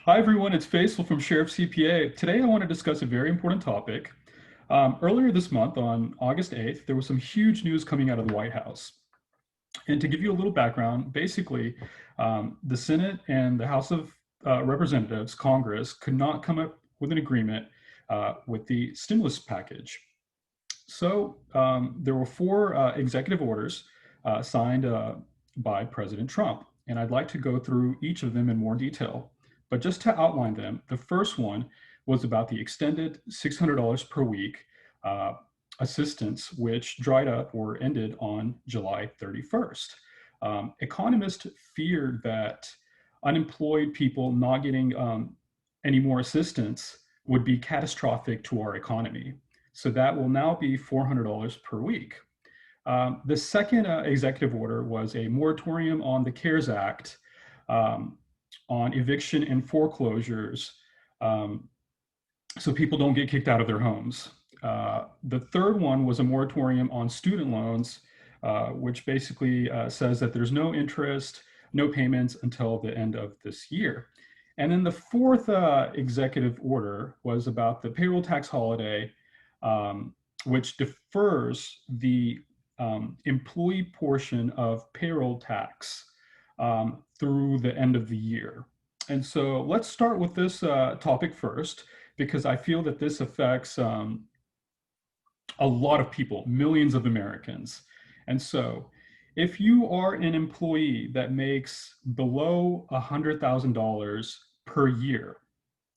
Hi everyone, it's Fasal from Shariff CPA. Today I want to discuss a very important topic. Earlier this month, on August 8th, there was some huge news coming out of the White House. And to give you a little background, basically, the Senate and the House of Representatives, Congress, could not come up with an agreement with the stimulus package. So there were four executive orders signed by President Trump, and I'd like to go through each of them in more detail. But just to outline them, the first one was about the extended $600 per week uh, assistance, which dried up or ended on July 31st. Economists feared that unemployed people not getting any more assistance would be catastrophic to our economy. So that will now be $400 per week. The second executive order was a moratorium on the CARES Act um, on eviction and foreclosures, um, so people don't get kicked out of their homes. The third one was a moratorium on student loans, which basically says that there's no interest, no payments until the end of this year. And then the fourth executive order was about the payroll tax holiday, um, which defers the employee portion of payroll tax through the end of the year. And so let's start with this topic first, because I feel that this affects a lot of people, millions of Americans. And so if you are an employee that makes below $100,000 per year,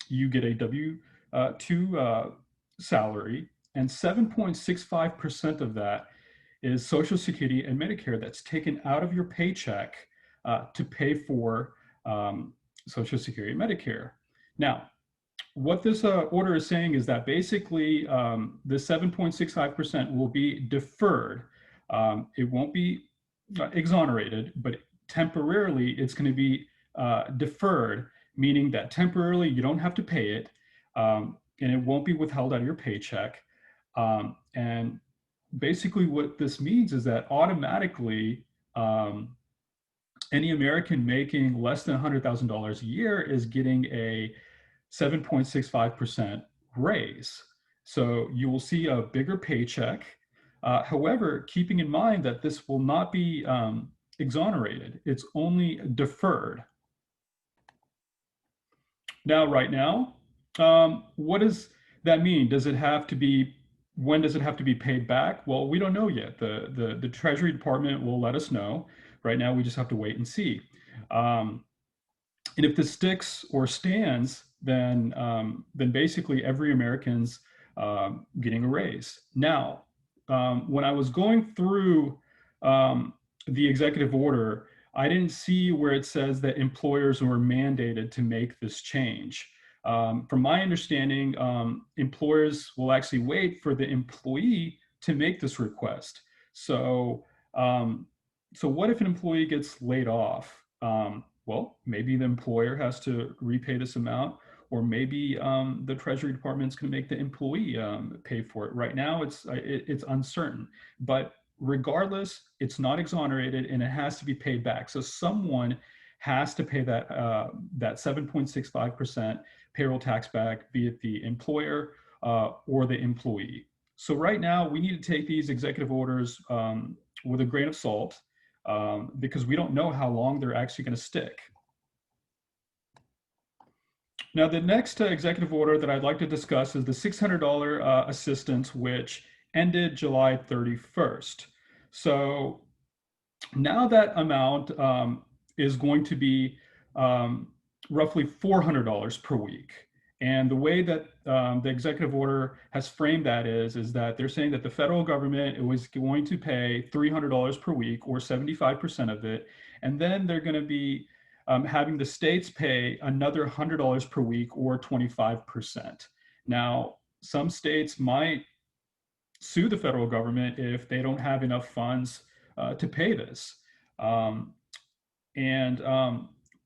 you get a W-2 salary, and 7.65% of that is Social Security and Medicare that's taken out of your paycheck to pay for Social Security and Medicare. Now, what this order is saying is that basically the 7.65% will be deferred. It won't be exonerated, but temporarily it's going to be deferred, meaning that temporarily you don't have to pay it, and it won't be withheld out of your paycheck. And basically what this means is that automatically any American making less than $100,000 a year is getting a 7.65% raise. So you will see a bigger paycheck. However, keeping in mind that this will not be exonerated, it's only deferred. Now, right now, what does that mean? Does it have to be, when does it have to be paid back? Well, we don't know yet. The Treasury Department will let us know. Right now, we just have to wait and see. And if this sticks or stands, then basically every American's getting a raise. Now, when I was going through the executive order, I didn't see where it says that employers were mandated to make this change. From my understanding, employers will actually wait for the employee to make this request. So, so what if an employee gets laid off? Well, maybe the employer has to repay this amount, or maybe the Treasury Department's going to make the employee pay for it. Right now, it's uncertain, but regardless, it's not exonerated and it has to be paid back. So someone has to pay that that 7.65% payroll tax back, be it the employer or the employee. So right now, we need to take these executive orders with a grain of salt, because we don't know how long they're actually going to stick. Now, the next executive order that I'd like to discuss is the $600 assistance, which ended July 31st. So now that amount is going to be roughly $400 per week. And the way that the executive order has framed that is that they're saying that the federal government was going to pay $300 per week, or 75% of it, and then they're going to be having the states pay another $100 per week, or 25%. Now, some states might sue the federal government if they don't have enough funds to pay this. And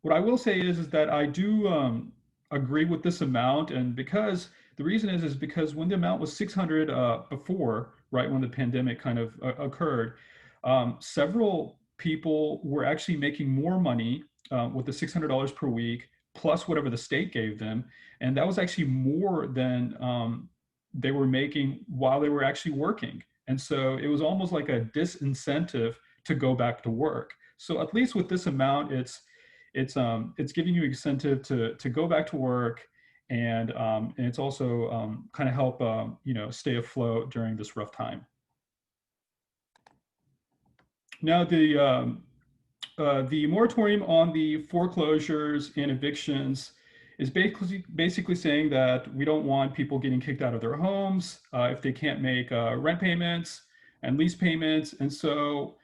what I will say is that I do agree with this amount, and because the reason is because when the amount was 600 before, right when the pandemic kind of occurred, several people were actually making more money with the $600 per week plus whatever the state gave them. And that was actually more than they were making while they were actually working. And so it was almost like a disincentive to go back to work. So at least with this amount, it's giving you incentive to go back to work, and it's also kind of help stay afloat during this rough time. Now the moratorium on the foreclosures and evictions is basically saying that we don't want people getting kicked out of their homes if they can't make rent payments and lease payments. And so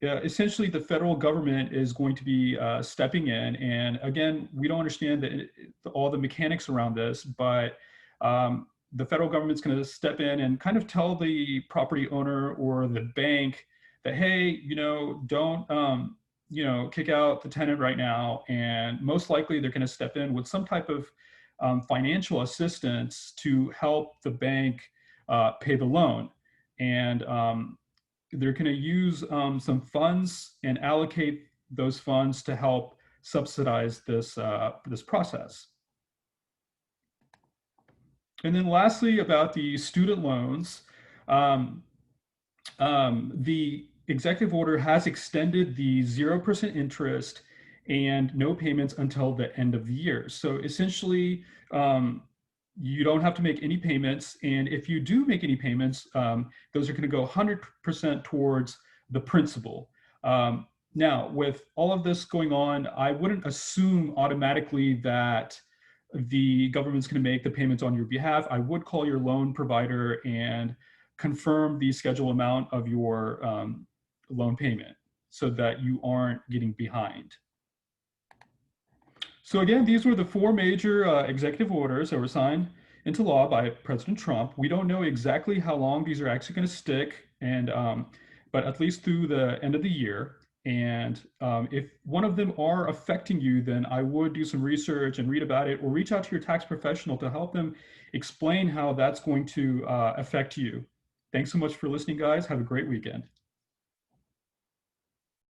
essentially the federal government is going to be stepping in. And again, we don't understand all the mechanics around this, but the federal government's going to step in and kind of tell the property owner or the bank that, hey, don't kick out the tenant right now. And most likely they're going to step in with some type of financial assistance to help the bank pay the loan. And they're going to use some funds and allocate those funds to help subsidize this process. And then lastly, about the student loans, the executive order has extended the 0% interest and no payments until the end of the year. So essentially, you don't have to make any payments. And if you do make any payments, those are going to go 100% towards the principal. Now, with all of this going on, I wouldn't assume automatically that the government's going to make the payments on your behalf. I would call your loan provider and confirm the schedule amount of your loan payment so that you aren't getting behind. So again, these were the four major executive orders that were signed into law by President Trump. We don't know exactly how long these are actually going to stick, and but at least through the end of the year. And if one of them are affecting you, then I would do some research and read about it, or reach out to your tax professional to help them explain how that's going to affect you. Thanks so much for listening, guys. Have a great weekend.